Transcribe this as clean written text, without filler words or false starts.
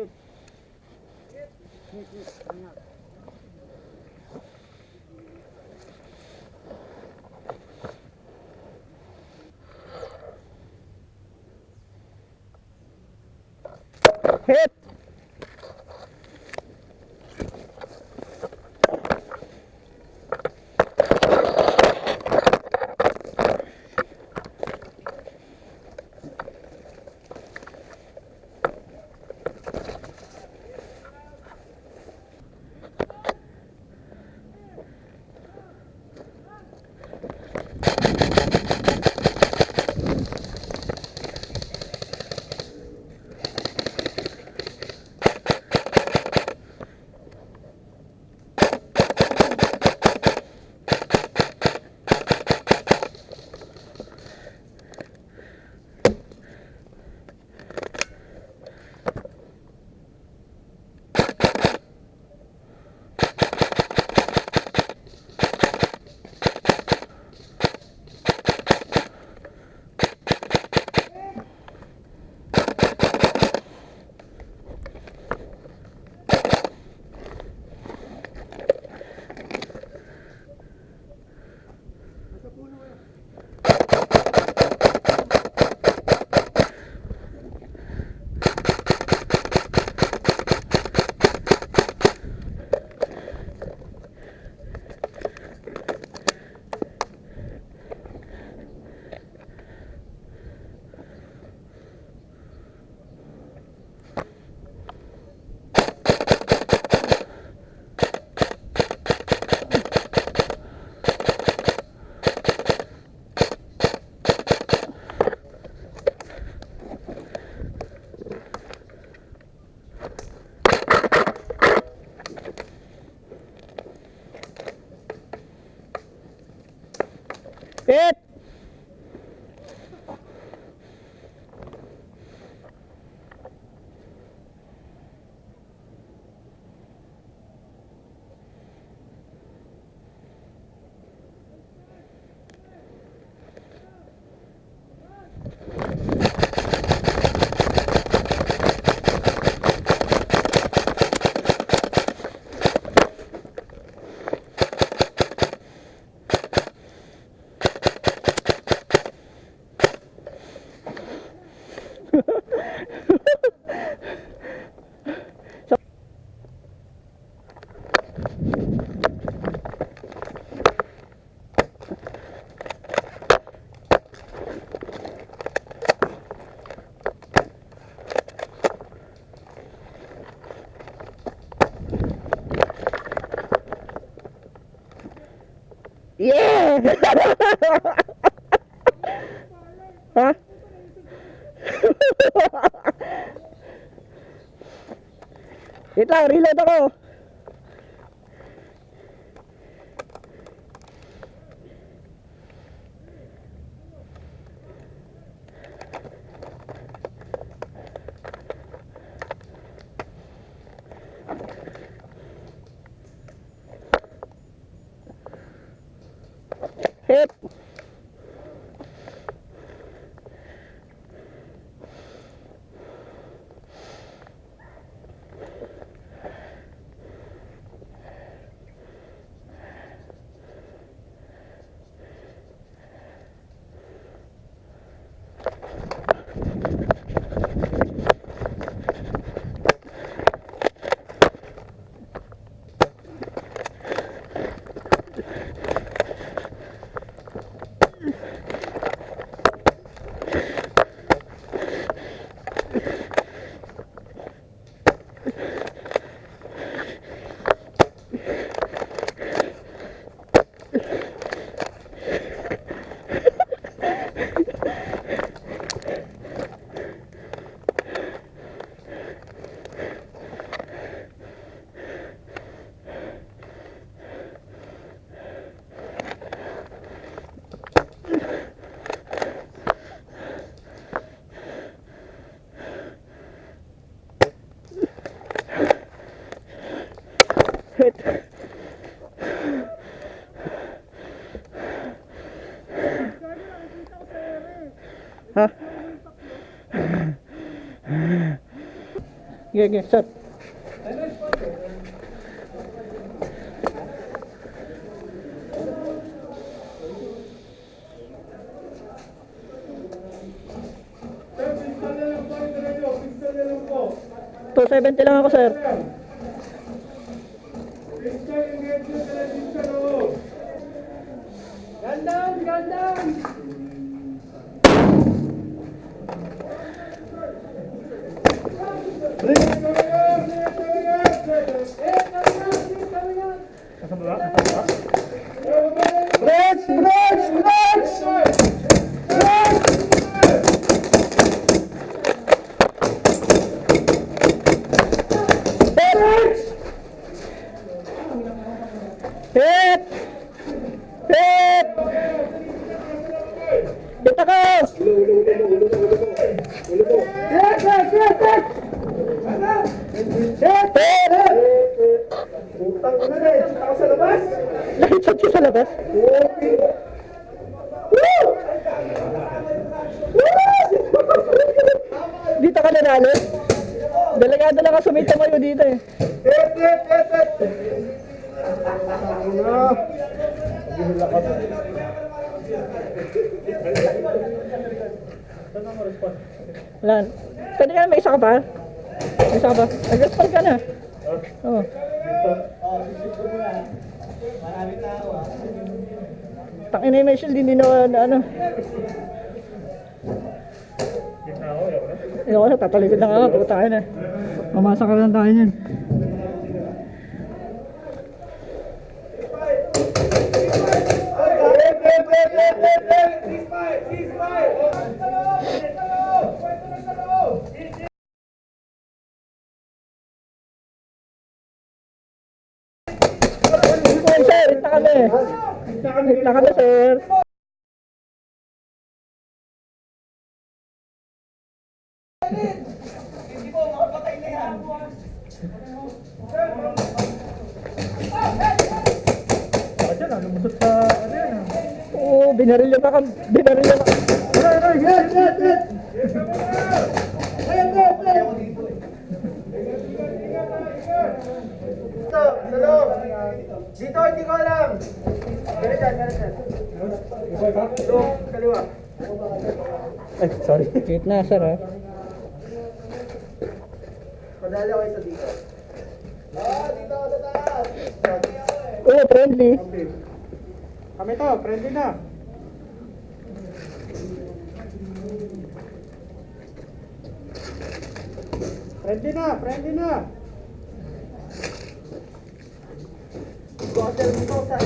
Hit! Hit! Yeah! Ha? Wait lang, reload ako. Hit! Hit! Ha? Sige, sige, sir. To 70 lang ako, sir. Gandang, gandang! Brakes! Brakes! Brakes! Hit! Hit! Kita ko! Hit! Hit! Hit! Hit! Hit! Hit! Utang ko na rin. Ako sa labas. Nakitsot siya sa labas? Woo! Dito ka nanalo? Delegado lang ka sumita mayo dito eh. Hit, hit, hit, hit. Wala. Pwede ka na, may isa ka pa? May isa ka pa? Nag-respond ka na. Oo. Takin na yung Michelle, hindi na ano. Ayoko na, tatalikod na nga, puta ka na. Mamasa ka lang tayo niyan. Sir, hit na kami. Hit na kami, sir. Hindi po, makapatay na yan. Diyan, lumusot sa ano yan. Oo, binarilyo pa kami. Binarilyo pa. Hit, hit, hit. Dito, hindi ko alam. Ganyan, ganyan. Dito, kaliwa. Ay, sorry. Hit na, sir, ha? Padali ako isa dito. Dito, sa taas. Oo, friendly. Kami to, friendly na. Friendly na, friendly na. Dito, dito, sa